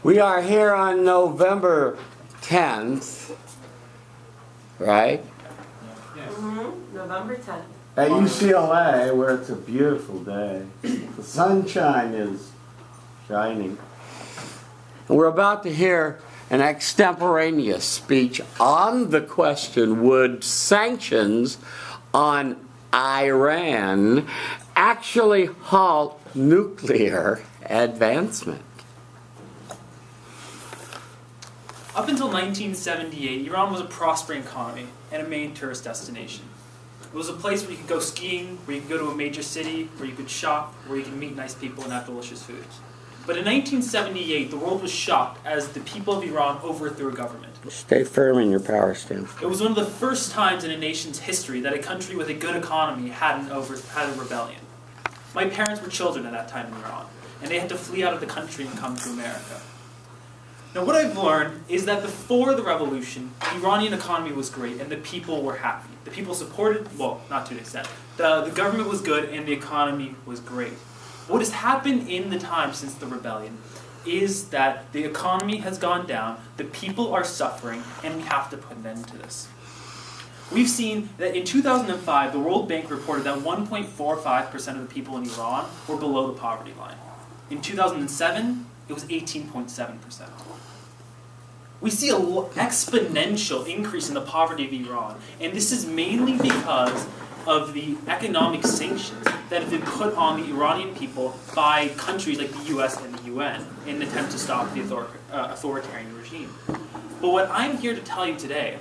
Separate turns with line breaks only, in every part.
We are here on November 10th, right?
November 10th.
At UCLA, where it's a beautiful day. The sunshine is shining. And we're about to hear an extemporaneous speech on the question, would sanctions on Iran actually halt nuclear advancement?
Up until 1978, Iran was a prospering economy and a main tourist destination. It was a place where you could go skiing, where you could go to a major city, where you could shop, where you could meet nice people and have delicious food. But in 1978, the world was shocked as the people of Iran overthrew a government.
Stay firm in your power stance.
It was one of the first times in a nation's history that a country with a good economy had a rebellion. My parents were children at that time in Iran, and they had to flee out of the country and come to America. Now, what I've learned is that before the revolution, the Iranian economy was great and the people were happy. The people supported, well, not to an extent. The government was good and the economy was great. What has happened in the time since the rebellion is that the economy has gone down, the people are suffering, and we have to put an end to this. We've seen that in 2005, the World Bank reported that 1.45% of the people in Iran were below the poverty line. In 2007, it was 18.7%. We see an exponential increase in the poverty of Iran, and this is mainly because of the economic sanctions that have been put on the Iranian people by countries like the US and the UN in an attempt to stop the authoritarian regime. But what I'm here to tell you today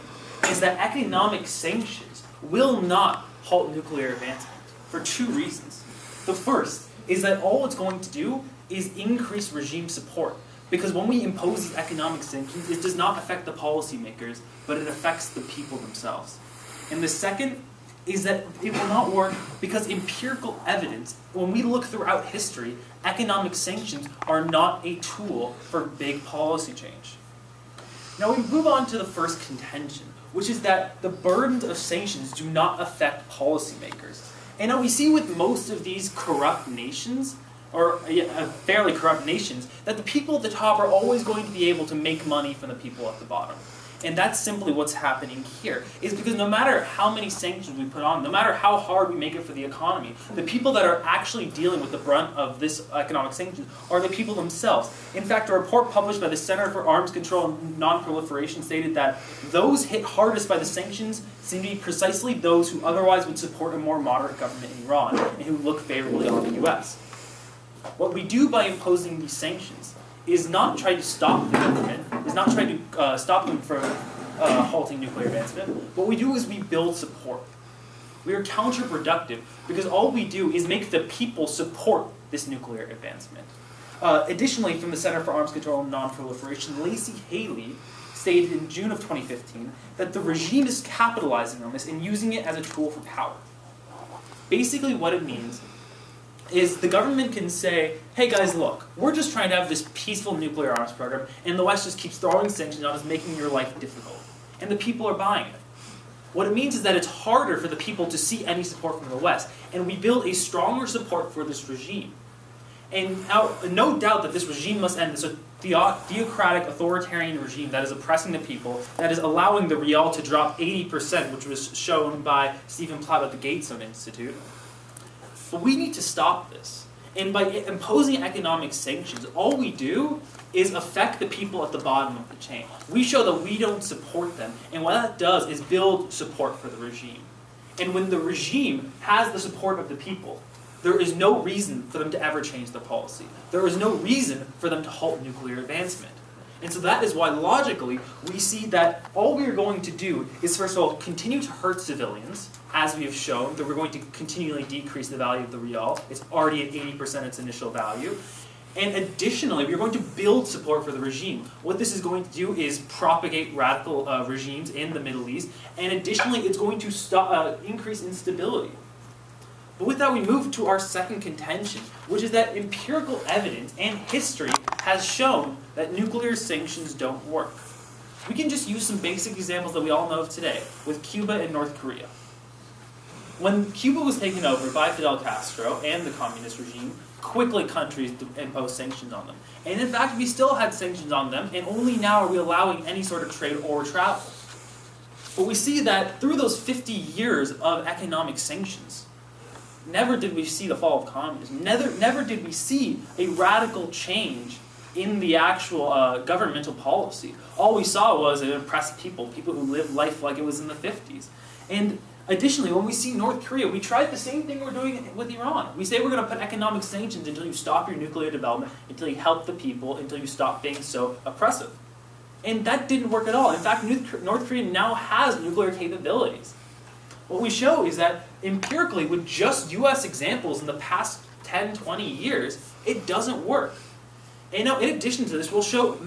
is that economic sanctions will not halt nuclear advancement for two reasons. The first is that all it's going to do is increase regime support. Because when we impose these economic sanctions, it does not affect the policymakers, but it affects the people themselves. And the second is that it will not work because empirical evidence, when we look throughout history, economic sanctions are not a tool for big policy change. Now we move on to the first contention, which is that the burdens of sanctions do not affect policymakers. And now we see with most of these corrupt nations, or fairly corrupt nations, that the people at the top are always going to be able to make money from the people at the bottom. And that's simply what's happening here, is because no matter how many sanctions we put on, no matter how hard we make it for the economy, the people that are actually dealing with the brunt of this economic sanctions are the people themselves. In fact, a report published by the Center for Arms Control and Non-Proliferation stated that those hit hardest by the sanctions seem to be precisely those who otherwise would support a more moderate government in Iran and who look favorably on the US. What we do by imposing these sanctions is not try to stop the government, is not try to stop them from halting nuclear advancement. What we do is we build support. We are counterproductive because all we do is make the people support this nuclear advancement. Additionally, from the Center for Arms Control and Non-Proliferation, Lacey Haley stated in June of 2015 that the regime is capitalizing on this and using it as a tool for power. Basically what it means is the government can say, hey guys, look, we're just trying to have this peaceful nuclear arms program, and the West just keeps throwing sanctions on us, making your life difficult. And the people are buying it. What it means is that it's harder for the people to see any support from the West, and we build a stronger support for this regime. And no doubt that this regime must end. This is a theocratic, authoritarian regime that is oppressing the people, that is allowing the rial to drop 80%, which was shown by Stephen Platt at the Gateson Institute. But we need to stop this. And by imposing economic sanctions, all we do is affect the people at the bottom of the chain. We show that we don't support them, and what that does is build support for the regime. And when the regime has the support of the people, there is no reason for them to ever change their policy. There is no reason for them to halt nuclear advancement. And so that is why, logically, we see that all we are going to do is, first of all, continue to hurt civilians, as we have shown, that we're going to continually decrease the value of the rial. It's already at 80% its initial value. And additionally, we're going to build support for the regime. What this is going to do is propagate radical regimes in the Middle East, and additionally, it's going to increase instability. But with that, we move to our second contention, which is that empirical evidence and history has shown that nuclear sanctions don't work. We can just use some basic examples that we all know of today, with Cuba and North Korea. When Cuba was taken over by Fidel Castro and the communist regime, quickly countries imposed sanctions on them. And in fact, we still had sanctions on them, and only now are we allowing any sort of trade or travel. But we see that through those 50 years of economic sanctions, never did we see the fall of communism. Never did we see a radical change in the actual governmental policy. All we saw was an oppressed people who lived life like it was in the 50s. And additionally, when we see North Korea, we tried the same thing we're doing with Iran. We say we're going to put economic sanctions until you stop your nuclear development, until you help the people, until you stop being so oppressive. And that didn't work at all. In fact, North Korea now has nuclear capabilities. What we show is that empirically, with just US examples in the past 10, 20 years, it doesn't work. And now, in addition to this, we'll show,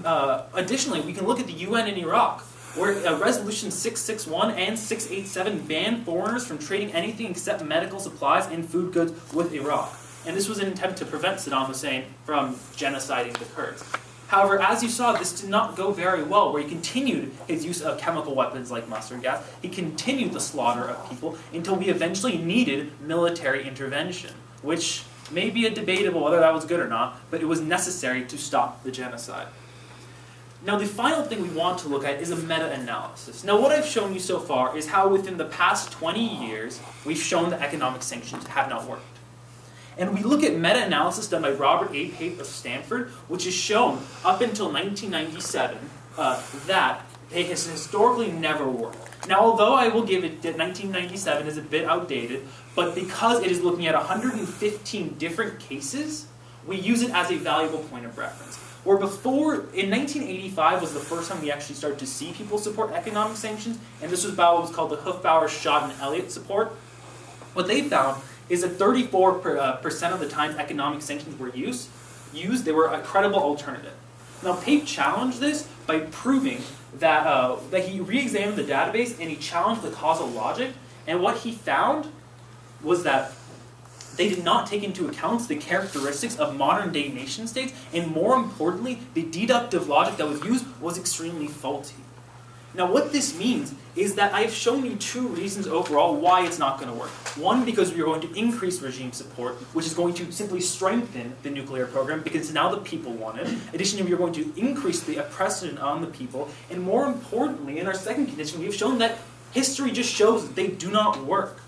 additionally, we can look at the UN in Iraq, where Resolution 661 and 687 banned foreigners from trading anything except medical supplies and food goods with Iraq. And this was an attempt to prevent Saddam Hussein from genociding the Kurds. However, as you saw, this did not go very well, where he continued his use of chemical weapons like mustard gas. He continued the slaughter of people until we eventually needed military intervention, which may be debatable whether that was good or not, but it was necessary to stop the genocide. Now, the final thing we want to look at is a meta-analysis. Now, what I've shown you so far is how within the past 20 years, we've shown that economic sanctions have not worked. And we look at meta-analysis done by Robert A. Pape of Stanford, which has shown up until 1997 that it has historically never worked. Now, although I will give it that 1997 is a bit outdated, but because it is looking at 115 different cases, we use it as a valuable point of reference. Where before, in 1985 was the first time we actually started to see people support economic sanctions, and this was by what was called the Hufbauer, Schott, and Elliott support. What they found is that 34% of the time economic sanctions were used, they were a credible alternative. Now, Pape challenged this by proving that he re-examined the database and he challenged the causal logic, and what he found was that they did not take into account the characteristics of modern-day nation-states, and more importantly, the deductive logic that was used was extremely faulty. Now, what this means is that I have shown you two reasons overall why it's not going to work. One, because we are going to increase regime support, which is going to simply strengthen the nuclear program, because now the people want it. Additionally, we are going to increase the oppression on the people. And more importantly, in our second condition, we have shown that history just shows that they do not work.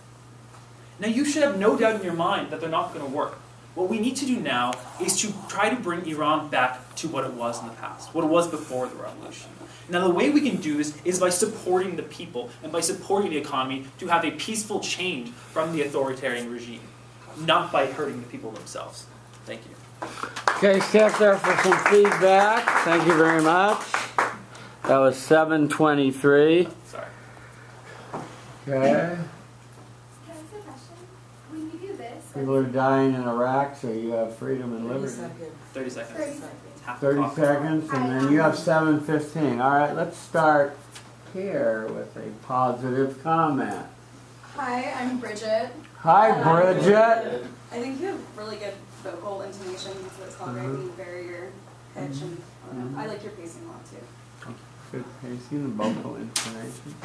Now, you should have no doubt in your mind that they're not going to work. What we need to do now is to try to bring Iran back to what it was in the past, what it was before the revolution. Now, the way we can do this is by supporting the people and by supporting the economy to have a peaceful change from the authoritarian regime, not by hurting the people themselves. Thank you.
Okay, stick there for some feedback. Thank you very much. That was 7:23.
Sorry.
Okay. People are
People
dying in Iraq, so you have freedom and liberty.
30 seconds.
30 seconds.
Half
30
clock.
seconds, and then you have 7:15. All right, let's start here with a positive comment.
Hi, I'm Bridget.
Hi, Bridget.
I think you have really good vocal intonation. That's what it's called, right? When you vary your pitch, and I don't know. I like your pacing a lot too.
Good pacing and vocal intonation.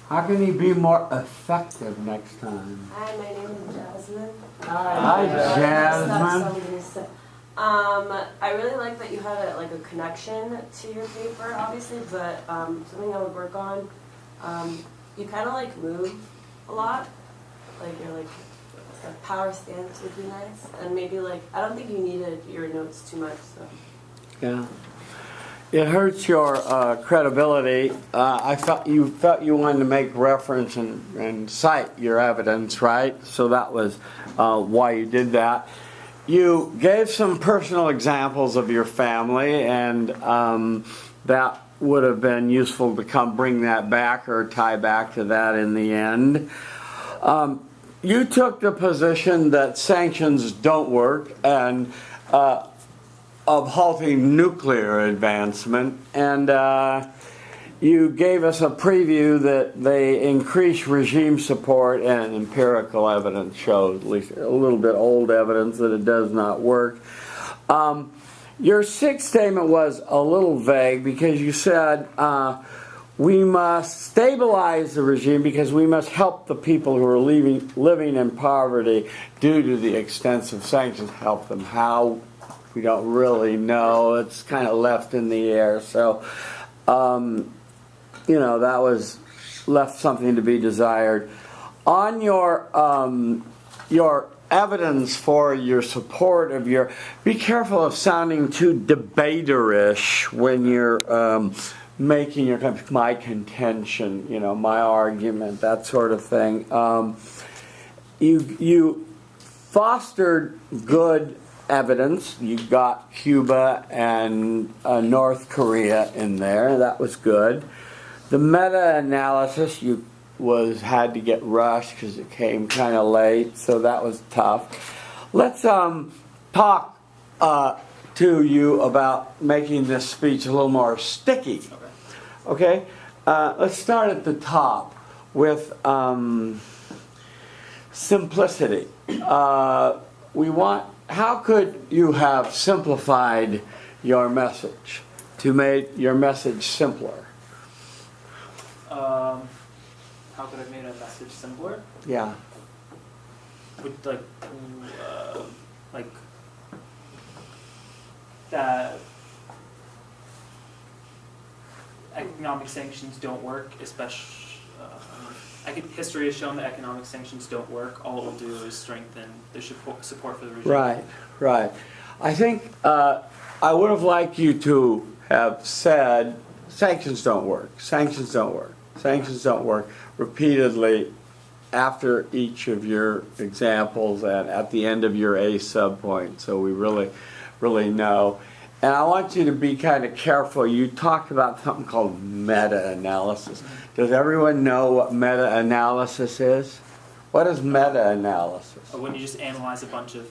How can you be more effective next time?
Hi, my name is Jasmine.
Hi, Jasmine.
I really like that you had a connection to your paper, obviously, but something I would work on. You kind of move a lot, a power stance would be nice, and maybe I don't think you needed your notes too much. So.
Yeah. It hurts your credibility. I felt you wanted to make reference and cite your evidence, right? So that was why you did that. You gave some personal examples of your family, and that would have been useful to bring that back or tie back to that in the end. You took the position that sanctions don't work, and of halting nuclear advancement, and you gave us a preview that they increase regime support, and empirical evidence shows, at least a little bit old evidence, that it does not work. Your sixth statement was a little vague because you said we must stabilize the regime because we must help the people who are living in poverty due to the extensive sanctions. Help them. How? We don't really know. It's kind of left in the air. So, that was left something to be desired. On your evidence for your support of be careful of sounding too debaterish when you're making my contention, my argument, that sort of thing. You fostered good evidence. You got Cuba and North Korea in there. That was good. The meta-analysis had to get rushed because it came kind of late, so that was tough. Let's talk to you about making this speech a little more sticky. Okay? Let's start at the top with simplicity. How could you have simplified your message to make your message simpler?
How could I have made a message simpler?
Yeah.
With that economic sanctions don't work, especially. History has shown that economic sanctions don't work. All it will do is strengthen the support for the regime.
Right. I think I would have liked you to have said, sanctions don't work repeatedly after each of your examples and at the end of your A subpoint, so we really know. And I want you to be kind of careful. You talked about something called meta-analysis. Does everyone know what meta-analysis is? What is meta-analysis?
When you just analyze a bunch of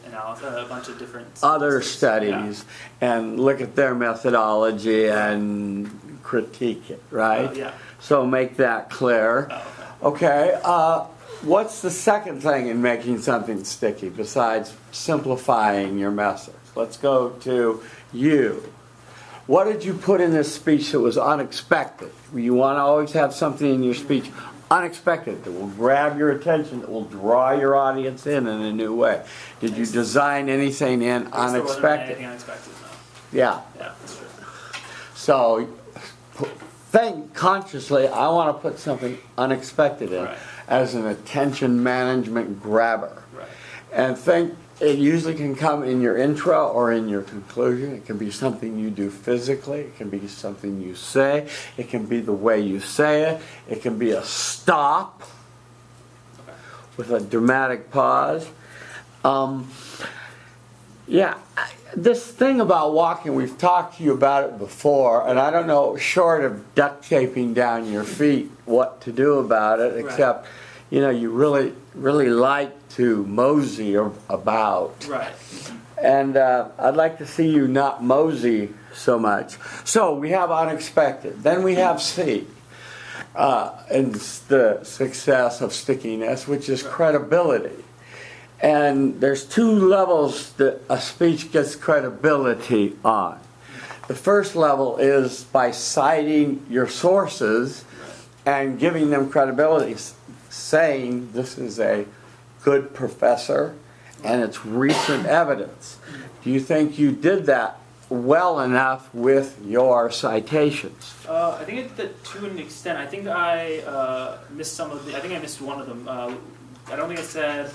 different
other studies and look at their methodology and critique it, right?
Yeah.
So make that clear. Okay. What's the second thing in making something sticky besides simplifying your message? Let's go to you. What did you put in this speech that was unexpected? You want to always have something in your speech unexpected that will grab your attention, that will draw your audience in a new way. Did you design anything in unexpected?
Anything unexpected, no.
Yeah.
Yeah, that's true.
So think consciously, I want to put something unexpected in as an attention management grabber.
Right.
And think it usually can come in your intro or in your conclusion. It can be something you do physically. It can be something you say. It can be the way you say it. It can be a stop with a dramatic pause. This thing about walking, we've talked to you about it before, and I don't know, short of duct taping down your feet, what to do about it, except, you really like to mosey about.
Right.
And I'd like to see you not mosey so much. So we have unexpected. Then we have C, and the success of stickiness, which is credibility. And there's two levels that a speech gets credibility on. The first level is by citing your sources and giving them credibility, saying this is a good professor and it's recent evidence. Do you think you did that well enough with your citations?
I think I did that to an extent. I think I missed I missed one of them. I don't think I said,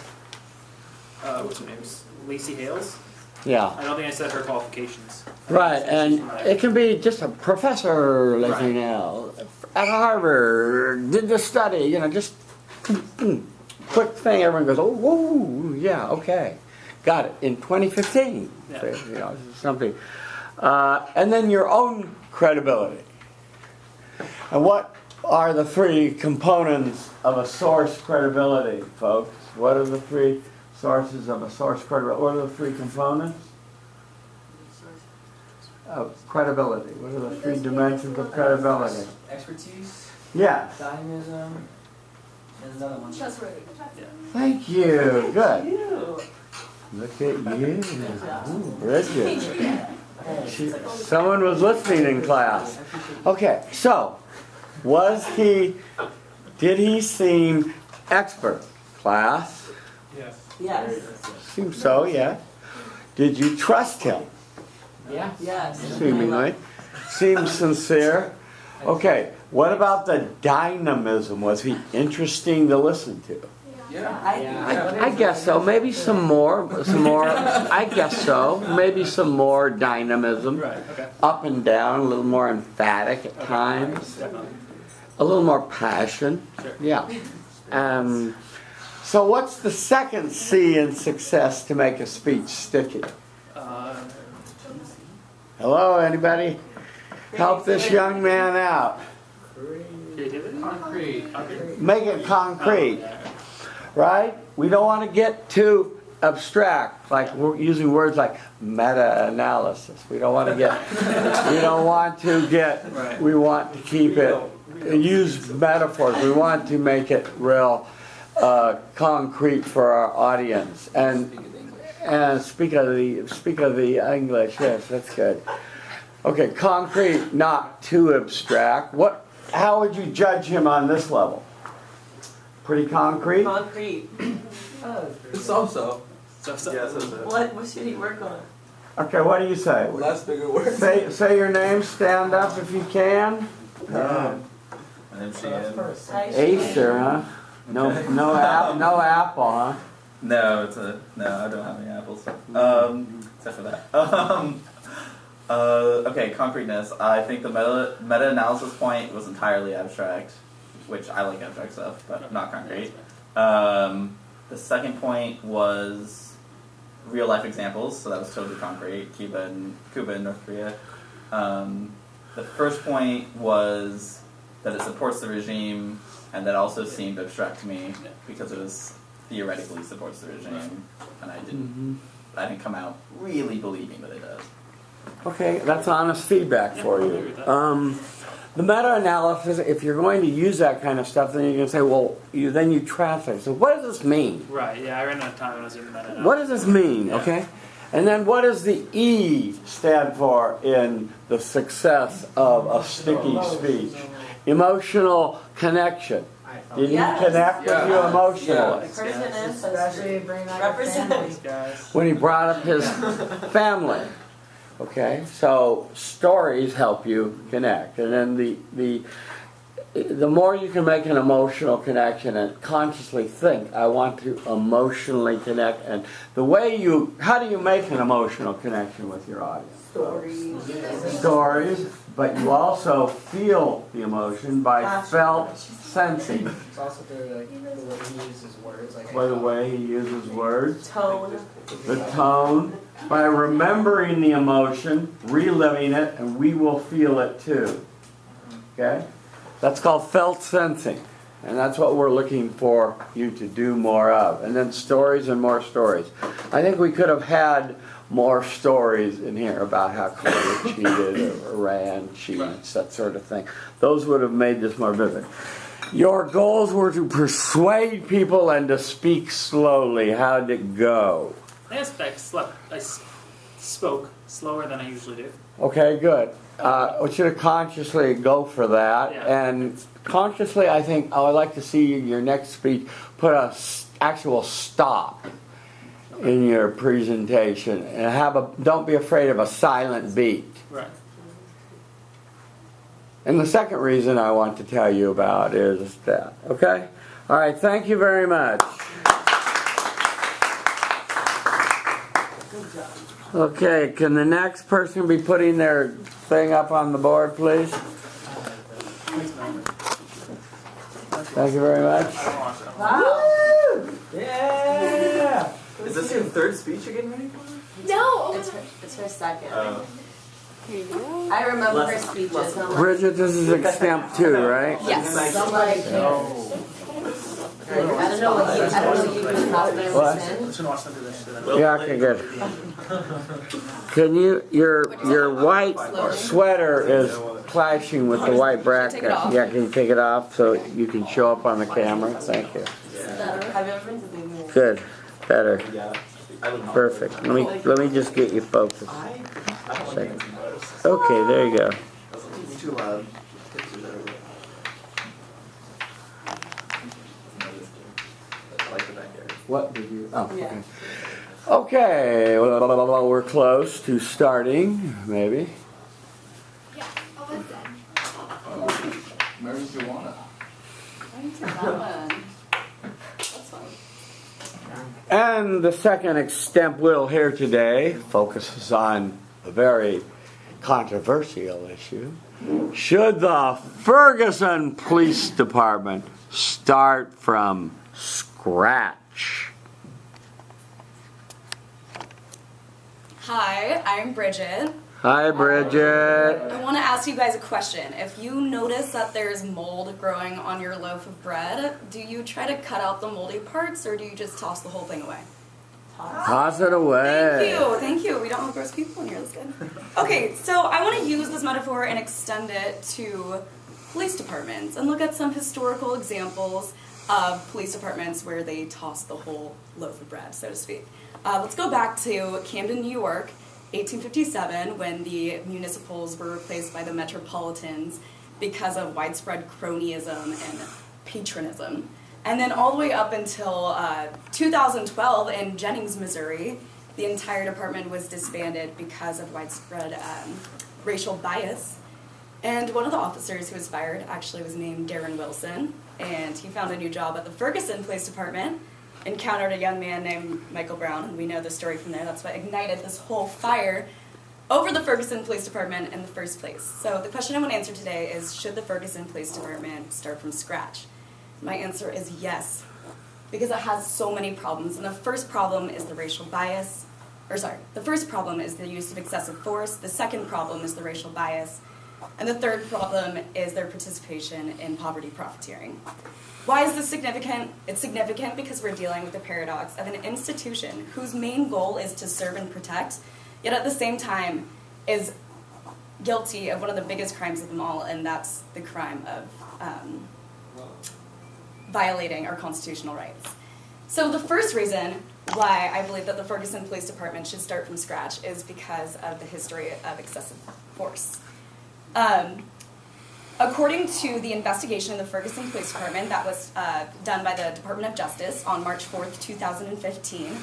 what's her name? Lacey Hales?
Yeah.
I don't think I said her qualifications.
Right, and it can be just a professor, Lacey Hales, at Harvard, did the study, just quick thing, everyone goes, oh, whoa, yeah, okay. Got it, in 2015.
Yeah.
So, something. And then your own credibility. And what are the three components of a source credibility, folks? What are the three sources of a source credibility? What are the three components of credibility? What are the three dimensions of credibility?
Expertise,
Yes.
dynamism, and another one.
Trustworthy.
Thank you. Good. Look at you. Ooh, Bridget. Someone was listening in class. Okay, so did he seem expert? Class?
Yes.
Seems so, yeah. Did you trust him?
Yes.
Seemingly. Seems sincere. Okay, what about the dynamism? Was he interesting to listen to? I guess so. Maybe some more. I guess so. Maybe some more dynamism.
Right, okay.
Up and down, a little more emphatic at times.
Definitely.
A little more passion.
Sure.
Yeah. So what's the second C in success to make a speech sticky? Hello, anybody? Help this young man out.
Creativity? Concrete.
Make it concrete. Right? We don't want to get too abstract, like we're using words like meta-analysis. We don't want to get, we want to keep it, use metaphors. We want to make it real concrete for our audience. And speak of the English, yes, that's good. Okay, concrete, not too abstract. How would you judge him on this level? Pretty concrete?
Concrete.
So.
So.
Yeah, so.
What should he work on?
Okay, what do you say?
Less bigger words.
Say your name, stand up if you can.
My name's Sheehan.
Acer, huh? No apple, huh?
No, I don't have any apples. Except for that. Okay, concreteness. I think the meta-analysis point was entirely abstract, which I like abstract stuff, but not concrete. The second point was real life examples, so that was totally concrete. Cuba and North Korea. The first point was that it supports the regime, and that also seemed abstract to me because it was theoretically supports the regime, and I didn't come out really believing that it does.
Okay, that's honest feedback for you. The meta-analysis, if you're going to use that kind of stuff, then you can say, well, then you translate. So what does this mean?
Right, yeah, I ran out of time when I was doing that.
What does this mean, okay? And then what does the E stand for in the success of a sticky speech? Emotional connection. Did he connect with you emotionally?
Person
Especially bring out your
represent.
family.
When he brought up his family. Okay, so stories help you connect, and then the more you can make an emotional connection and consciously think, I want to emotionally connect, and how do you make an emotional connection with your audience? Stories, but you also feel the emotion by felt sensing.
It's also the way he uses words.
By the way he uses words.
Tone.
The tone. By remembering the emotion, reliving it, and we will feel it too. Okay? That's called felt sensing. And that's what we're looking for you to do more of. And then stories and more stories. I think we could have had more stories in here about how Korea cheated or Iran cheats, that sort of thing. Those would have made this more vivid. Your goals were to persuade people and to speak slowly. How'd it go?
I spoke slower than I usually do.
Okay, good. I want you to consciously go for that.
Yeah.
And consciously, I think I would like to see your next speech put a actual stop in your presentation. And don't be afraid of a silent beat.
Right.
And the second reason I want to tell you about is that. Okay? All right, thank you very much. Okay, can the next person be putting their thing up on the board, please? Thank you very much.
Wow! Yeah!
Is this your third speech you're getting ready for?
No!
It's her second. I remember her speeches. I'm like,
Bridget, this is Extemp 2, right?
Yes.
Somebody
I don't know what you do about my
What?
listen.
I'm just gonna watch them do this.
Yeah, okay, good. Can you, your white sweater is clashing with the white bracket. Yeah, can you take it off so you can show up on the camera? Thank you.
Have you ever been to Disney?
Good, better,
Yeah.
perfect. Let me just get you focused. Second. Okay, there you go.
Too loud.
What did you? Oh,
Yeah.
okay. Okay, well, we're close to starting, maybe.
Yeah, almost done.
Mary's Joanna.
I didn't take that one. That's fun.
And the second extemp will here today focuses on a very controversial issue. Should the Ferguson Police Department start from scratch?
Hi, I'm Bridget.
Hi, Bridget.
I want to ask you guys a question. If you notice that there's mold growing on your loaf of bread, do you try to cut out the moldy parts or do you just toss the whole thing away?
Toss it away.
Thank you. We don't have gross people in here, that's good. Okay, so I want to use this metaphor and extend it to police departments and look at some historical examples of police departments where they toss the whole loaf of bread, so to speak. Let's go back to Camden, New York, 1857, when the municipals were replaced by the metropolitans because of widespread cronyism and patronism. And then all the way up until 2012 in Jennings, Missouri, the entire department was disbanded because of widespread racial bias. And one of the officers who was fired actually was named Darren Wilson, and he found a new job at the Ferguson Police Department, encountered a young man named Michael Brown, and we know the story from there. That's what ignited this whole fire over the Ferguson Police Department in the first place. So the question I want to answer today is, should the Ferguson Police Department start from scratch? My answer is yes, because it has so many problems. And the first problem is the racial bias, the first problem is the use of excessive force, the second problem is the racial bias, and the third problem is their participation in poverty profiteering. Why is this significant? It's significant because we're dealing with the paradox of an institution whose main goal is to serve and protect, yet at the same time is guilty of one of the biggest crimes of them all, and that's the crime of violating our constitutional rights. So the first reason why I believe that the Ferguson Police Department should start from scratch is because of the history of excessive force. According to the investigation in the Ferguson Police Department that was done by the Department of Justice on March 4th, 2015,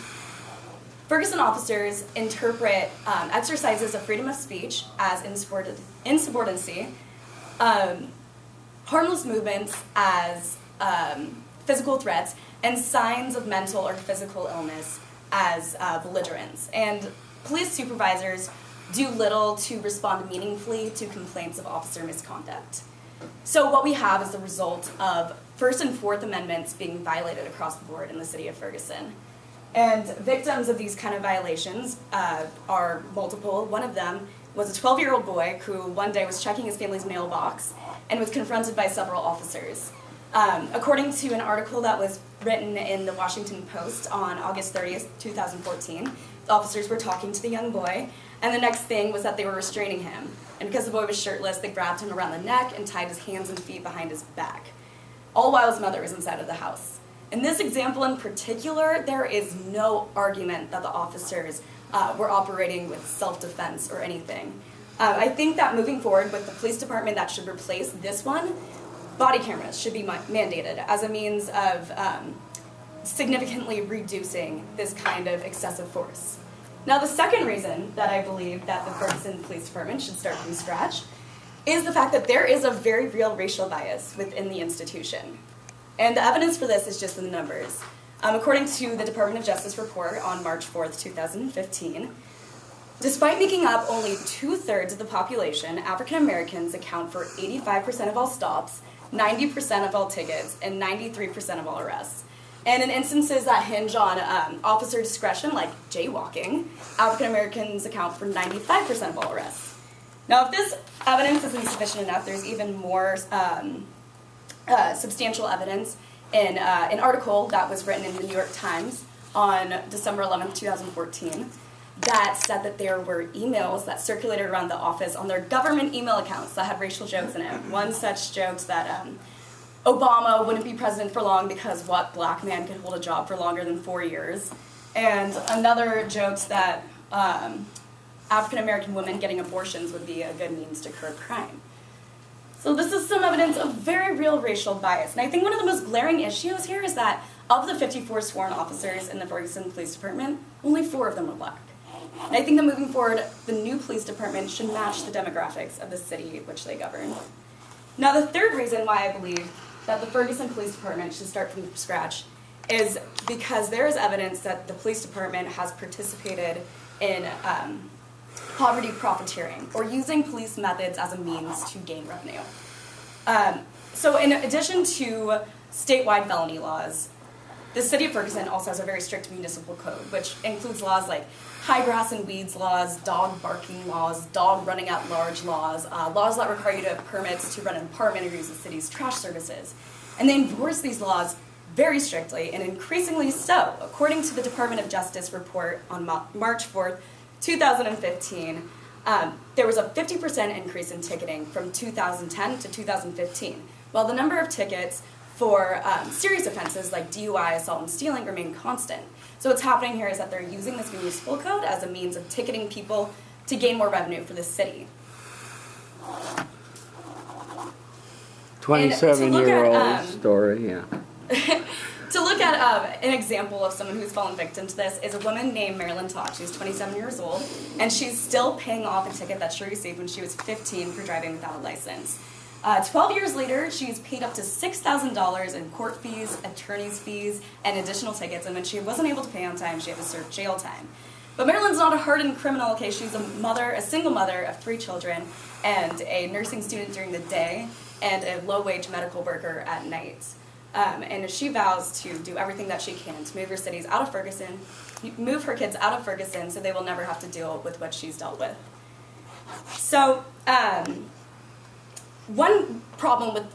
Ferguson officers interpret exercises of freedom of speech as insubordination, harmless movements as physical threats, and signs of mental or physical illness as belligerence. And police supervisors do little to respond meaningfully to complaints of officer misconduct. So what we have is the result of First and Fourth Amendments being violated across the board in the city of Ferguson. And victims of these kind of violations are multiple. One of them was a 12-year-old boy who one day was checking his family's mailbox and was confronted by several officers. According to an article that was written in the Washington Post on August 30th, 2014, the officers were talking to the young boy, and the next thing was that they were restraining him. And because the boy was shirtless, they grabbed him around the neck and tied his hands and feet behind his back, all while his mother was inside of the house. In this example in particular, there is no argument that the officers were operating with self-defense or anything. I think that moving forward with the police department that should replace this one, body cameras should be mandated as a means of significantly reducing this kind of excessive force. Now, the second reason that I believe that the Ferguson Police Department should start from scratch is the fact that there is a very real racial bias within the institution. And the evidence for this is just in the numbers. According to the Department of Justice report on March 4th, 2015, despite making up only 2/3 of the population, African Americans account for 85% of all stops, 90% of all tickets, and 93% of all arrests. And in instances that hinge on officer discretion, like jaywalking, African Americans account for 95% of all arrests. Now, if this evidence isn't sufficient enough, there's even more substantial evidence in an article that was written in the New York Times on December 11th, 2014, that said that there were emails that circulated around the office on their government email accounts that had racial jokes in it. One such jokes that Obama wouldn't be president for long because what black man could hold a job for longer than 4 years. And another jokes that African American women getting abortions would be a good means to curb crime. So this is some evidence of very real racial bias. And I think one of the most glaring issues here is that of the 54 sworn officers in the Ferguson Police Department, only 4 of them were black. And I think that moving forward, the new police department should match the demographics of the city which they govern. Now, the third reason why I believe that the Ferguson Police Department should start from scratch is because there is evidence that the police department has participated in poverty profiteering, or using police methods as a means to gain revenue. So in addition to statewide felony laws, the city of Ferguson also has a very strict municipal code, which includes laws like high grass and weeds laws, dog barking laws, dog running at large laws, laws that require you to have permits to run an apartment or use the city's trash services. And they enforce these laws very strictly, and increasingly so. According to the Department of Justice report on March 4th, 2015, there was a 50% increase in ticketing from 2010 to 2015, while the number of tickets for serious offenses like DUI, assault, and stealing remain constant. So what's happening here is that they're using this municipal code as a means of ticketing people to gain more revenue for the city.
27-year-old story, yeah.
To look at an example of someone who's fallen victim to this is a woman named Marilyn Todd. She's 27 years old, and she's still paying off a ticket that she received when she was 15 for driving without a license. 12 years later, she's paid up to $6,000 in court fees, attorney's fees, and additional tickets, and when she wasn't able to pay on time, she had to serve jail time. But Marilyn's not a hardened criminal. Okay, she's a single mother of 3 children, and a nursing student during the day, and a low-wage medical worker at night. And she vows to do everything that she can to move her kids out of Ferguson so they will never have to deal with what she's dealt with. So, one problem with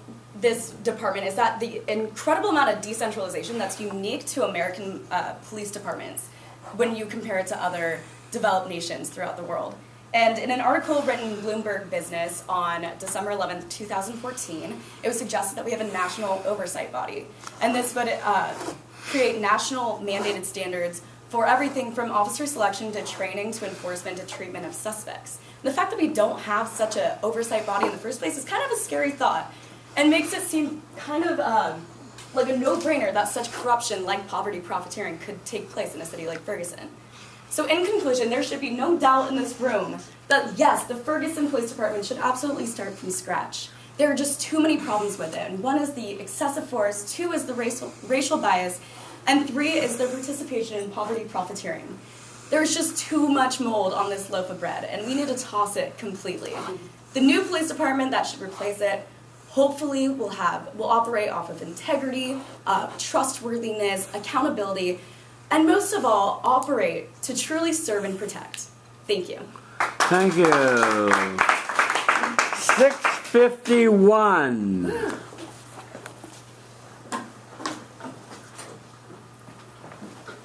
this department is that the incredible amount of decentralization that's unique to American police departments when you compare it to other developed nations throughout the world. And in an article written in Bloomberg Business on December 11th, 2014, it was suggested that we have a national oversight body. And this would create national mandated standards for everything from officer selection to training to enforcement to treatment of suspects. The fact that we don't have such an oversight body in the first place is kind of a scary thought, and makes it seem kind of like a no-brainer that such corruption like poverty profiteering could take place in a city like Ferguson. So in conclusion, there should be no doubt in this room that yes, the Ferguson Police Department should absolutely start from scratch. There are just too many problems with it. And 1 is the excessive force, 2 is the racial bias, and 3 is the participation in poverty profiteering. There's just too much mold on this loaf of bread, and we need to toss it completely. The new police department that should replace it hopefully will operate off of integrity, trustworthiness, accountability, and most of all, operate to truly serve and protect. Thank you.
Thank you. 6:51.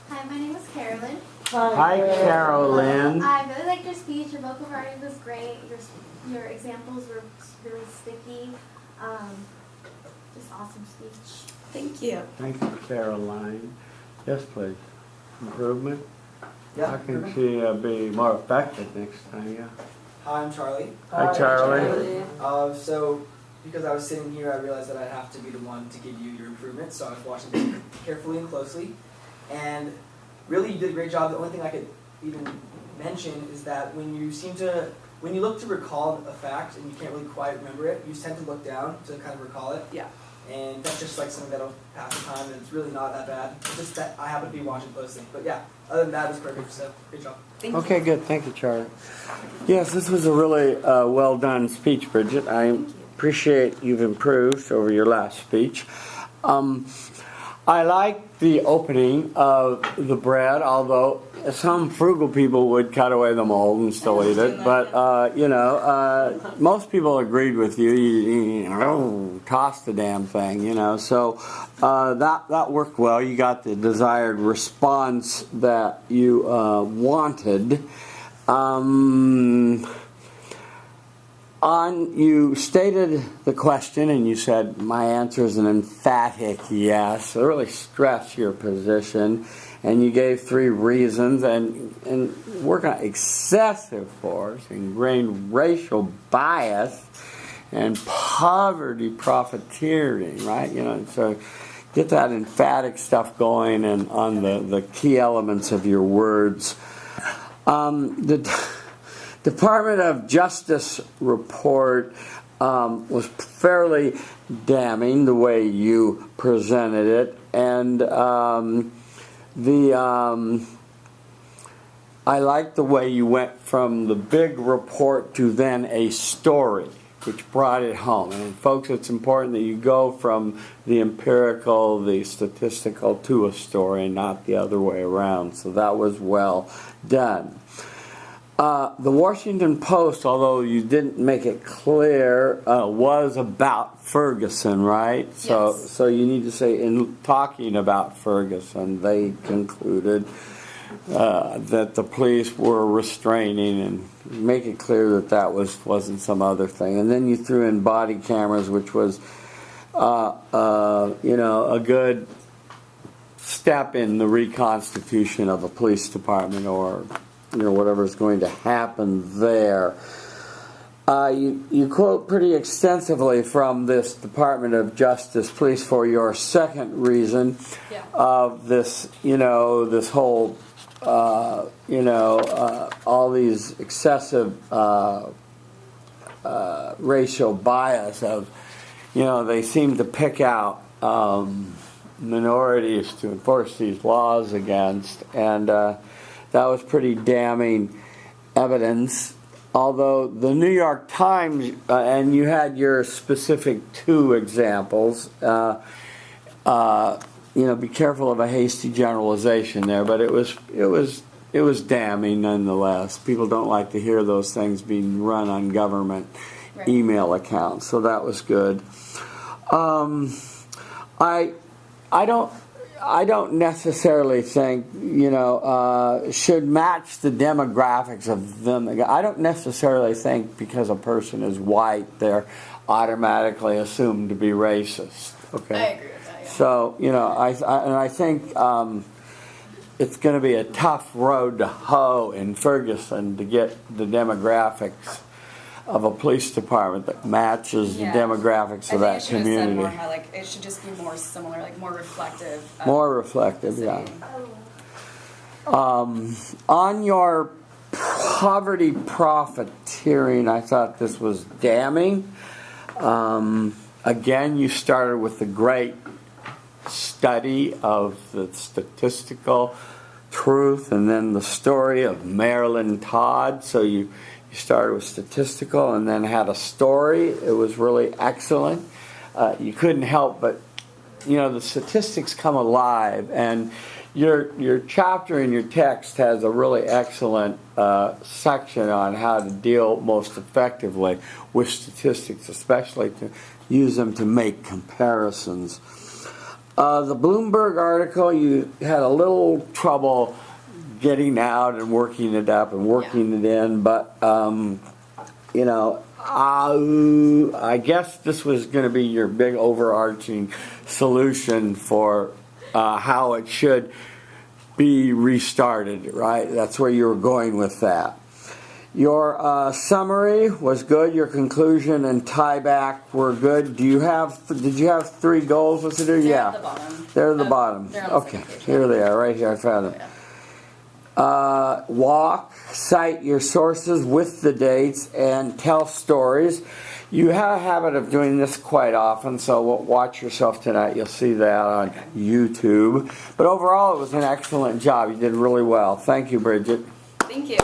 Hi, my name is Carolyn.
Hi, Carolyn.
I really liked your speech. Your vocal writing was great. Your examples were really sticky. Just awesome speech.
Thank you.
Thank you, Caroline. Yes, please. Improvement?
Yeah.
How can she be more effective next time? Yeah.
Hi, I'm Charlie.
Hi, Charlie.
So, because I was sitting here, I realized that I'd have to be the one to give you your improvements, so I was watching this carefully and closely. And really, you did a great job. The only thing I could even mention is that when you look to recall a fact and you can't really quite remember it, you tend to look down to kind of recall it.
Yeah.
And that's just like something that'll pass the time, and it's really not that bad. It's just that I happen to be watching closely. But yeah, other than that, it was perfect. So, good job.
Thank
Okay,
you.
good. Thank you, Charlie. Yes, this was a really well done speech, Bridget. I appreciate you've improved over your last speech. I like the opening of the bread, although some frugal people would cut away the mold and still eat it. But, most people agreed with you. You toss the damn thing, So that worked well. You got the desired response that you wanted. You stated the question and you said, my answer is an emphatic yes. So really stress your position. And you gave 3 reasons, and work on excessive force, ingrained racial bias, and poverty profiteering, right? So get that emphatic stuff going and on the key elements of your words. The Department of Justice report was fairly damning the way you presented it, and I like the way you went from the big report to then a story, which brought it home. And folks, it's important that you go from the empirical, the statistical, to a story, not the other way around. So that was well done. The Washington Post, although you didn't make it clear, was about Ferguson, right?
Yes.
So you need to say, in talking about Ferguson, they concluded that the police were restraining, and make it clear that wasn't some other thing. And then you threw in body cameras, which was a good step in the reconstitution of a police department, or whatever's going to happen there. You quote pretty extensively from this Department of Justice police for your second reason of this, this whole, all these excessive racial bias of, they seem to pick out minorities to enforce these laws against, and that was pretty damning evidence. Although the New York Times, and you had your specific two examples, be careful of a hasty generalization there, but it was damning nonetheless. People don't like to hear those things being run on government email accounts, so that was good. I don't necessarily think, should match the demographics of them. I don't necessarily think because a person is white, they're automatically assumed to be racist. Okay?
I agree with that, yeah.
So, I think it's going to be a tough road to hoe in Ferguson to get the demographics of a police department that matches the demographics of that community.
More how, it should just be more similar, more reflective.
More reflective, yeah. On your poverty profiteering, I thought this was damning. Again, you started with the great study of the statistical truth, and then the story of Marilyn Todd. So you started with statistical and then had a story. It was really excellent. You couldn't help but, the statistics come alive, and your chapter in your text has a really excellent section on how to deal most effectively with statistics, especially to use them to make comparisons. The Bloomberg article, you had a little trouble getting out and working it up and working it in, but I guess this was going to be your big overarching solution for how it should be restarted, right? That's where you were going with that. Your summary was good. Your conclusion and tieback were good. Did you have 3 goals? What's it do?
They're at the bottom.
They're at the bottom.
They're on the
Okay,
second page.
here they are, right here. I found them. Cite your sources with the dates and tell stories. You have a habit of doing this quite often, so watch yourself tonight. You'll see that on YouTube. But overall, it was an excellent job. You did really well. Thank you, Bridget.
Thank you.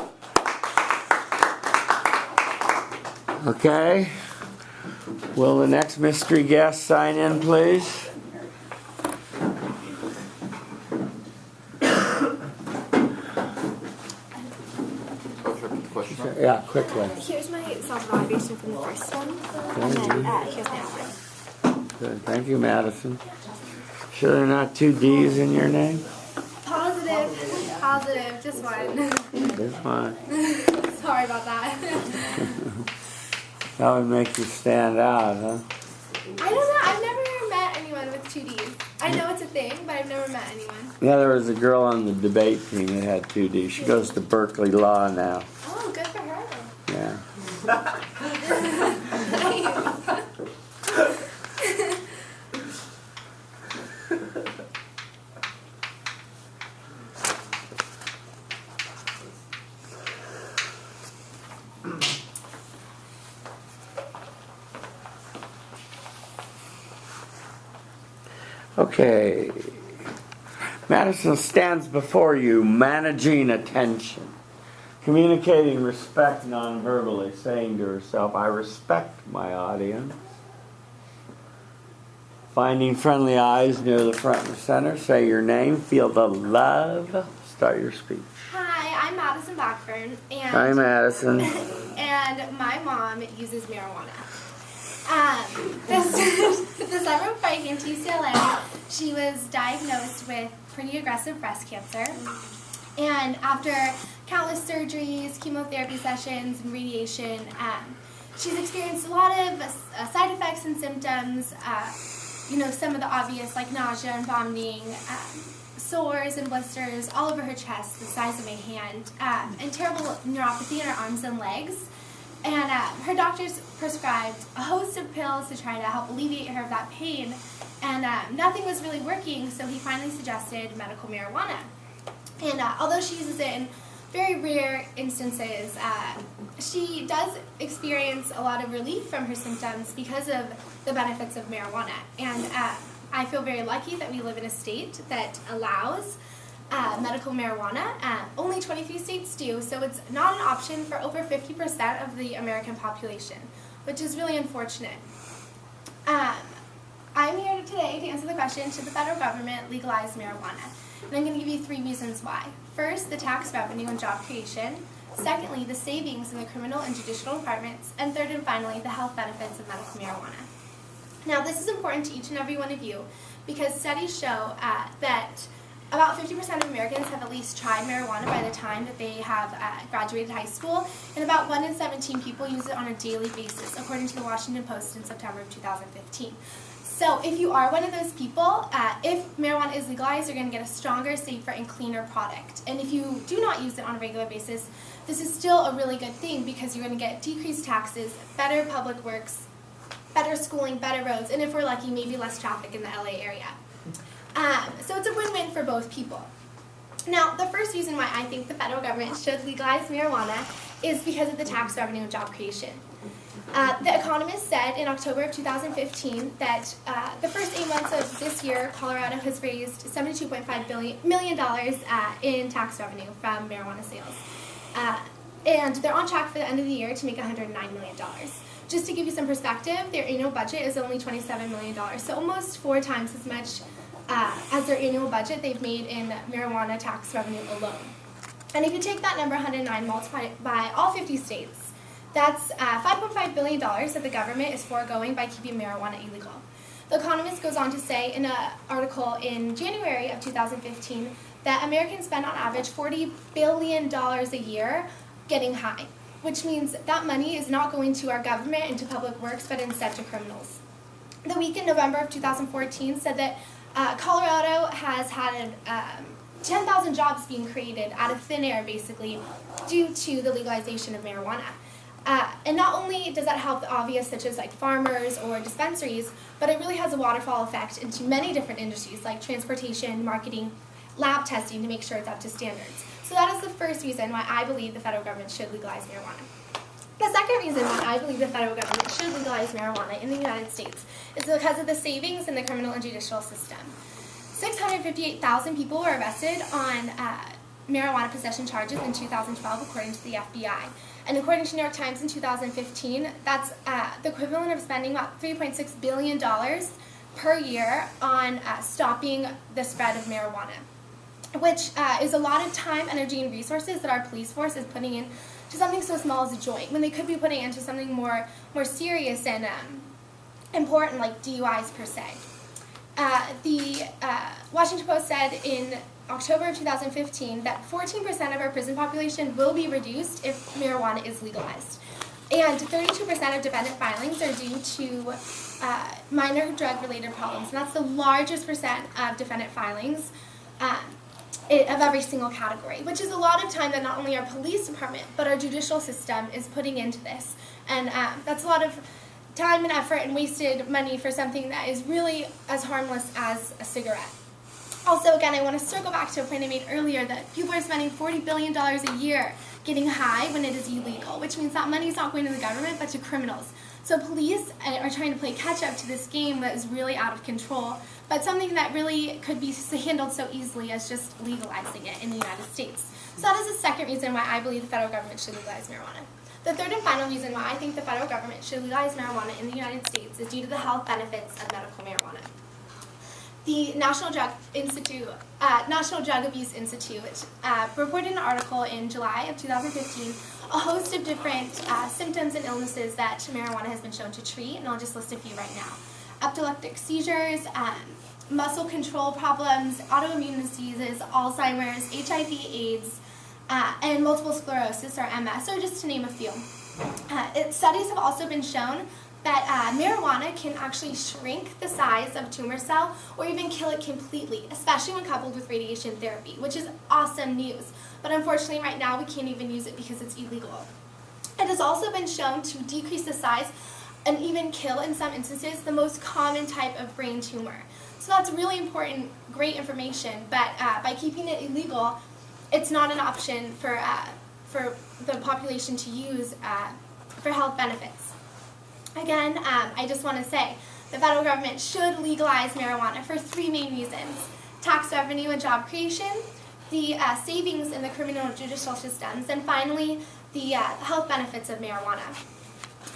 Okay. Will the next mystery guest sign in, please? Yeah, quickly.
Here's my self-evaluation from the first one, and then here's my outline.
Good. Thank you, Madison. Sure there are not 2 D's in your name?
Positive, just one.
That's fine.
Sorry about that.
That would make you stand out, huh?
I don't know, I've never met anyone with 2 D's. I know it's a thing, but I've never met anyone.
Yeah, there was a girl on the debate team that had 2 D's. She goes to Berkeley Law now.
Oh, good for her.
Yeah.
Nice.
Okay. Madison stands before you, managing attention, communicating respect non-verbally, saying to herself, I respect my audience. Finding friendly eyes near the front and center, say your name, feel the love. Start your speech.
Hi, I'm Madison Blackburn, and
Hi, Madison.
and my mom uses marijuana. The summer before I came to UCLA, she was diagnosed with pretty aggressive breast cancer. And after countless surgeries, chemotherapy sessions, and radiation, she's experienced a lot of side effects and symptoms. Some of the obvious, like nausea and vomiting, sores and blisters all over her chest, the size of my hand, and terrible neuropathy in her arms and legs. And her doctors prescribed a host of pills to try to help alleviate her of that pain, and nothing was really working, so he finally suggested medical marijuana. And although she uses it in very rare instances, she does experience a lot of relief from her symptoms because of the benefits of marijuana. And I feel very lucky that we live in a state that allows medical marijuana. Only 23 states do, so it's not an option for over 50% of the American population, which is really unfortunate. I'm here today to answer the question, should the federal government legalize marijuana? And I'm going to give you 3 reasons why. First, the tax revenue and job creation. Secondly, the savings in the criminal and judicial departments. And third and finally, the health benefits of medical marijuana. Now, this is important to each and every one of you because studies show that about 50% of Americans have at least tried marijuana by the time that they have graduated high school, and about 1 in 17 people use it on a daily basis, according to the Washington Post in September of 2015. So if you are one of those people, if marijuana is legalized, you're going to get a stronger, safer, and cleaner product. And if you do not use it on a regular basis, this is still a really good thing because you're going to get decreased taxes, better public works, better schooling, better roads, and if we're lucky, maybe less traffic in the LA area. So it's a win-win for both people. Now, the first reason why I think the federal government should legalize marijuana is because of the tax revenue and job creation. The Economist said in October of 2015 that the first 8 months of this year, Colorado has raised $72.5 million in tax revenue from marijuana sales. And they're on track for the end of the year to make $109 million. Just to give you some perspective, their annual budget is only $27 million, so almost 4 times as much as their annual budget they've made in marijuana tax revenue alone. And if you take that number, 109, multiply it by all 50 states, that's $5.5 billion that the government is foregoing by keeping marijuana illegal. The Economist goes on to say in an article in January of 2015 that Americans spend on average $40 billion a year getting high, which means that money is not going to our government and to public works, but instead to criminals. The week in November of 2014 said that Colorado has had 10,000 jobs being created out of thin air, basically, due to the legalization of marijuana. And not only does that help the obvious, such as like farmers or dispensaries, but it really has a waterfall effect into many different industries, like transportation, marketing, lab testing, to make sure it's up to standards. So that is the first reason why I believe the federal government should legalize marijuana. The second reason why I believe the federal government should legalize marijuana in the United States is because of the savings in the criminal and judicial system. 658,000 people were arrested on marijuana possession charges in 2012, according to the FBI. And according to New York Times in 2015, that's the equivalent of spending about $3.6 billion per year on stopping the spread of marijuana, which is a lot of time, energy, and resources that our police force is putting in to something so small as a joint, when they could be putting into something more serious and important, like DUIs per se. The Washington Post said in October of 2015 that 14% of our prison population will be reduced if marijuana is legalized. And 32% of defendant filings are due to minor drug-related problems. And that's the largest percent of defendant filings of every single category, which is a lot of time that not only our police department, but our judicial system is putting into this. And that's a lot of time and effort and wasted money for something that is really as harmless as a cigarette. Also, again, I want to circle back to a point I made earlier that people are spending $40 billion a year getting high when it is illegal, which means that money is not going to the government but to criminals. So police are trying to play catch up to this game that is really out of control, but something that really could be handled so easily as just legalizing it in the United States. So that is the second reason why I believe the federal government should legalize marijuana. The third and final reason why I think the federal government should legalize marijuana in the United States is due to the health benefits of medical marijuana. The National Drug Abuse Institute reported in an article in July of 2015 a host of different symptoms and illnesses that marijuana has been shown to treat, and I'll just list a few right now. Epileptic seizures, muscle control problems, autoimmune diseases, Alzheimer's, HIV/AIDS, and multiple sclerosis or MS, or just to name a few. Studies have also been shown that marijuana can actually shrink the size of a tumor cell or even kill it completely, especially when coupled with radiation therapy, which is awesome news. But unfortunately right now we can't even use it because it's illegal. It has also been shown to decrease the size and even kill, in some instances, the most common type of brain tumor. So that's really important, great information, but by keeping it illegal, it's not an option for the population to use for health benefits. Again, I just want to say the federal government should legalize marijuana for three main reasons: tax revenue and job creation, the savings in the criminal and judicial systems, and finally, the health benefits of marijuana.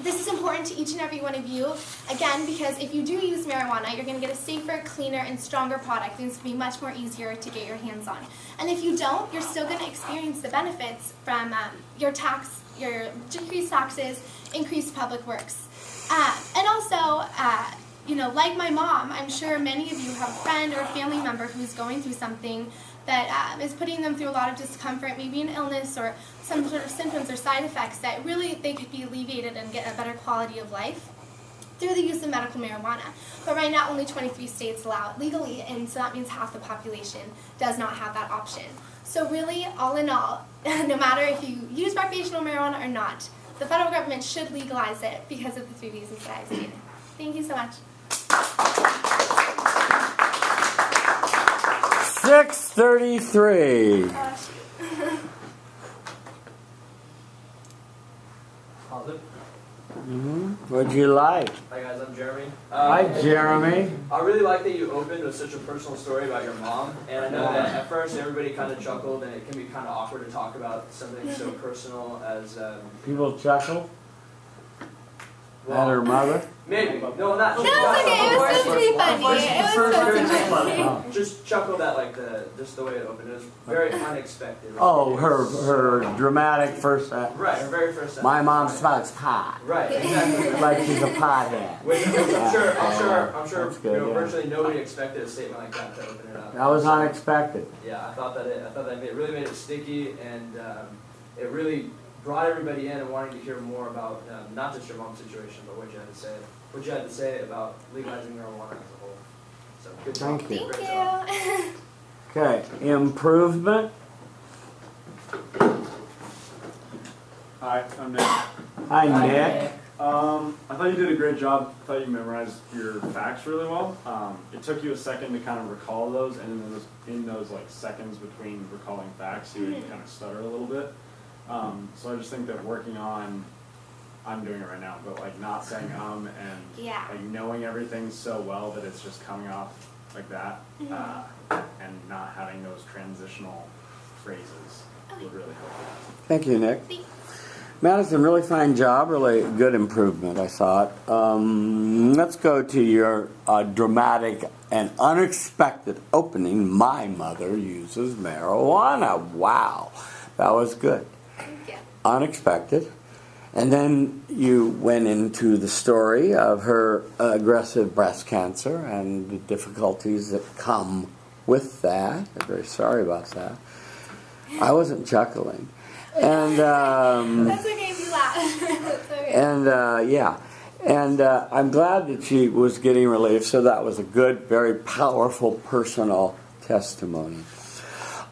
This is important to each and every one of you, again, because if you do use marijuana, you're going to get a safer, cleaner, and stronger product, and it's going to be much more easier to get your hands on. And if you don't, you're still going to experience the benefits from your decreased taxes, increased public works. And also, like my mom, I'm sure many of you have a friend or a family member who's going through something that is putting them through a lot of discomfort, maybe an illness or some sort of symptoms or side effects that really they could be alleviated and get a better quality of life through the use of medical marijuana. But right now only 23 states allow it legally, and so that means half the population does not have that option. So really, all in all, no matter if you use recreational marijuana or not, the federal government should legalize it because of the three reasons that I've stated. Thank you so much.
6:33.
Oh, shoot.
What'd you like?
Hi guys, I'm Jeremy.
Hi, Jeremy.
I really like that you opened with such a personal story about your mom, and I know that at first everybody kind of chuckled, and it can be kind of awkward to talk about something so personal as
People chuckle at her mother.
maybe no, not.
No, it's okay. It was supposed to be funny. It was supposed to be funny.
Just chuckled at like just the way it opened. It was very unexpected.
Oh, her dramatic first act.
Right, her very first.
My mom smokes pot.
Right, exactly.
Like she's a pothead.
Which I'm sure,
That's good, yeah.
virtually nobody expected a statement like that to open it up.
That was unexpected.
Yeah, I thought that it really made it sticky, and it really brought everybody in and wanting to hear more about not just your mom's situation, but what you had to say about legalizing marijuana as a whole. So good job.
Thank you.
Great job.
Okay, improvement.
Hi, I'm Nick.
Hi, Nick.
I thought you did a great job. I thought you memorized your facts really well. It took you a second to kind of recall those, and in those like seconds between recalling facts, you would kind of stutter a little bit. So I just think that working on, I'm doing it right now, but like not saying and
Yeah.
like knowing everything so well that it's just coming off like that, and not having those transitional phrases would really help.
Thank you, Nick.
Thanks.
Madison, really fine job, really good improvement, I thought. Let's go to your dramatic and unexpected opening. My mother uses marijuana. Wow, that was good.
Thank you.
Unexpected. And then you went into the story of her aggressive breast cancer and the difficulties that come with that. I'm very sorry about that. I wasn't chuckling. And
That's okay if you laugh. That's okay.
and I'm glad that she was getting relief. So that was a good, very powerful personal testimony.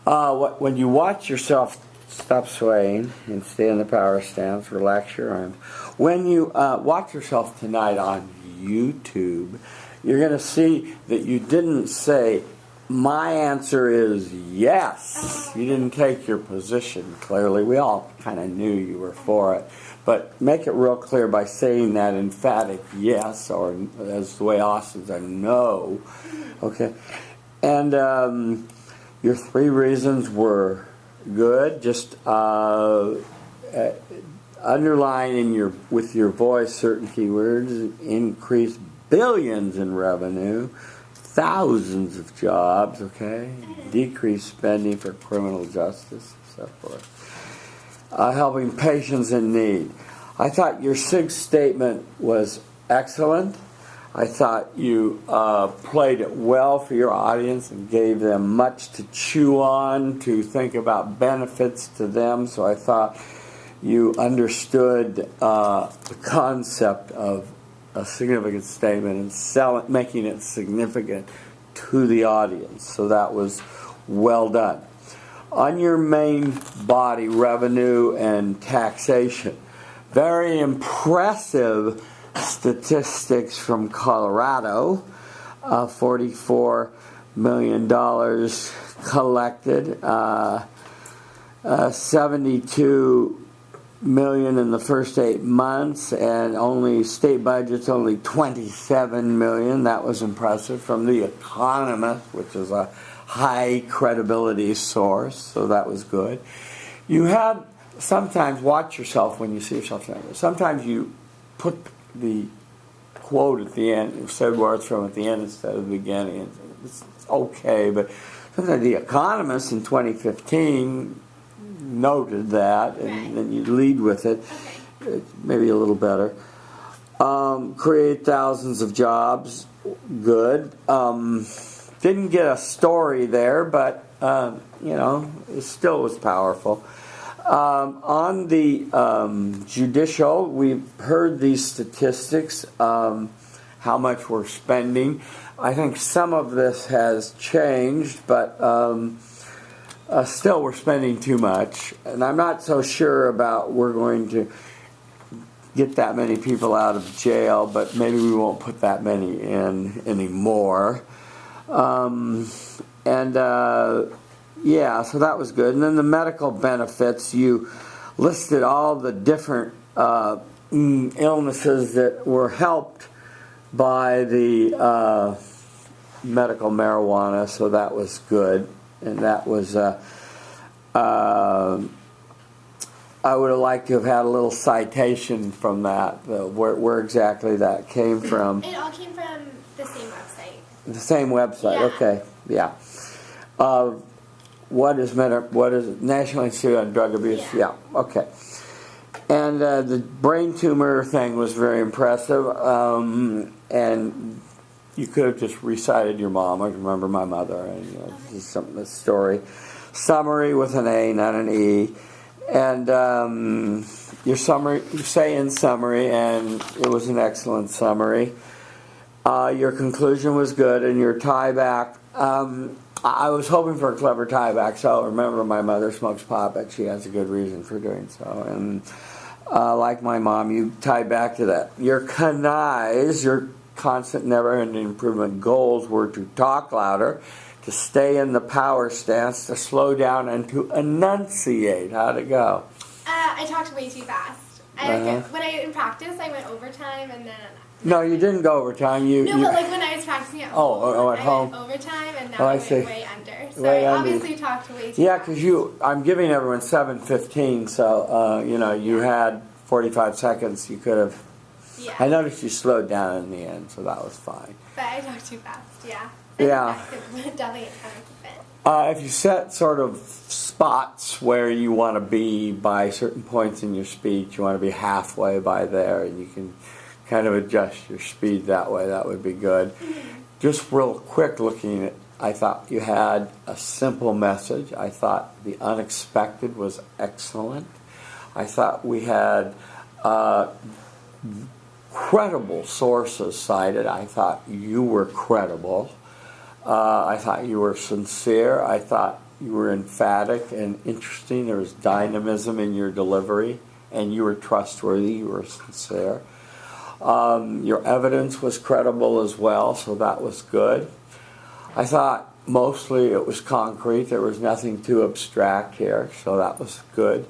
When you watch yourself stop swaying and stay in the power stance, relax your arms. When you watch yourself tonight on YouTube, you're going to see that you didn't say My answer is yes. You didn't take your position clearly. We all kind of knew you were for it. But make it real clear by saying that emphatic yes, or as the way Austin said, no. Okay. And your 3 reasons were good. Just underline with your voice certain keywords. Increase billions in revenue. Thousands of jobs, okay? Decrease spending for criminal justice, and so forth. Helping patients in need. I thought your 6th statement was excellent. I thought you played it well for your audience and gave them much to chew on, to think about benefits to them. So I thought you understood the concept of a significant statement and making it significant to the audience. So that was well done. On your main body, revenue and taxation, very impressive statistics from Colorado. $44 million collected, 72 million in the first 8 months, and only state budget's only 27 million. That was impressive. From The Economist, which is a high credibility source, so that was good. You have sometimes watch yourself when you see yourself saying this. Sometimes you put the quote at the end, said words from at the end instead of the beginning. It's okay, but sometimes The Economist in 2015 noted that, and then you lead with it. Okay. Maybe a little better. Create thousands of jobs. Good. Didn't get a story there, but it still was powerful. On the judicial, we've heard these statistics, how much we're spending. I think some of this has changed, but still we're spending too much. And I'm not so sure about we're going to get that many people out of jail, but maybe we won't put that many in anymore. Yeah, so that was good. And then the medical benefits, you listed all the different illnesses that were helped by the medical marijuana, so that was good. And that was, I would have liked to have had a little citation from that, where exactly that came from.
It all came from the same website.
The same website,
Yeah.
Okay, yeah. What is it? National Institute on Drug Abuse? Yeah, okay. And the brain tumor thing was very impressive. And you could have just recited your mom. I remember my mother. And the story. Summary with an A, not an E. And your summary, you say in summary, and it was an excellent summary. Your conclusion was good, and your tie back. I was hoping for a clever tie back. So remember, my mother smokes pot, but she has a good reason for doing so. And like my mom, you tie back to that. Your canais, your constant, never-ending improvement goals were to talk louder, to stay in the power stance, to slow down, and to enunciate. How'd it go?
I talked way too fast. In practice, I went overtime, and then...
No, you didn't go overtime.
But like when I was practicing at home,
at home.
I went overtime, and now I went way under. So
Way
I
under.
obviously talked way too
Yeah,
fast.
because I'm giving everyone 7:15, so you had 45 seconds. You could have.
Yeah.
I noticed you slowed down in the end, so that was fine.
But I talked too fast, yeah.
Yeah.
Definitely a time to fit.
If you set sort of spots where you want to be by certain points in your speech, you want to be halfway by there, and you can kind of adjust your speed that way. That would be good. Just real quick looking at, I thought you had a simple message. I thought the unexpected was excellent. I thought we had credible sources cited. I thought you were credible. I thought you were sincere. I thought you were emphatic and interesting. There was dynamism in your delivery, and you were trustworthy. You were sincere. Your evidence was credible as well, so that was good. I thought mostly it was concrete. There was nothing too abstract here, so that was good.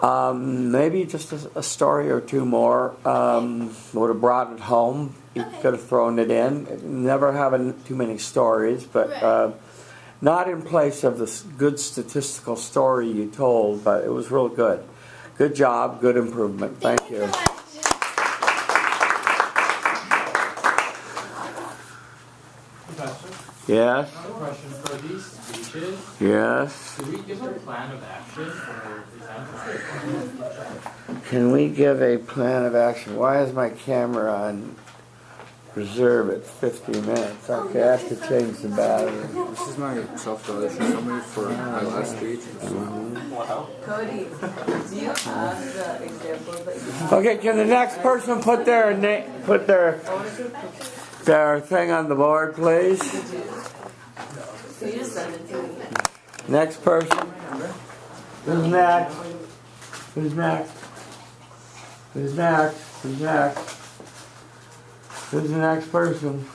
Maybe just a story or two more. Would have brought it home. You
Okay.
could have thrown it in. Never having too many stories, but not in place of the good statistical story you told. But it was real good. Good job. Good improvement. Thank you.
So much.
Question?
Yes.
Question for these speeches.
Yes.
Do we give a plan of action or example?
Can we give a plan of action? Why is my camera on reserve at 50 minutes? Okay, I have to change the battery.
This is my self-evaluation summary for my last speech.
Cody, do you have the examples that you have?
Okay, can the next person put their their thing on the board, please?
So you just send it to me.
Next person. Who's next? Who's next? Who's next? Who's next? Who's the next person?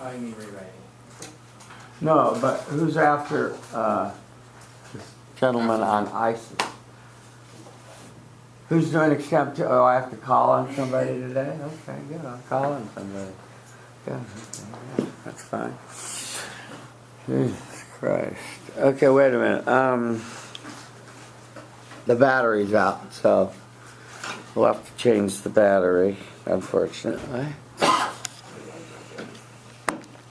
Oh, you mean rewriting?
No, but who's after this gentleman on ISIS? Who's doing extemporaneous? Oh, I have to call on somebody today? Okay, good. I'll call on somebody. Yeah, okay, that's fine. Jesus Christ. Okay, wait a minute. The battery's out, so we'll have to change the battery, unfortunately.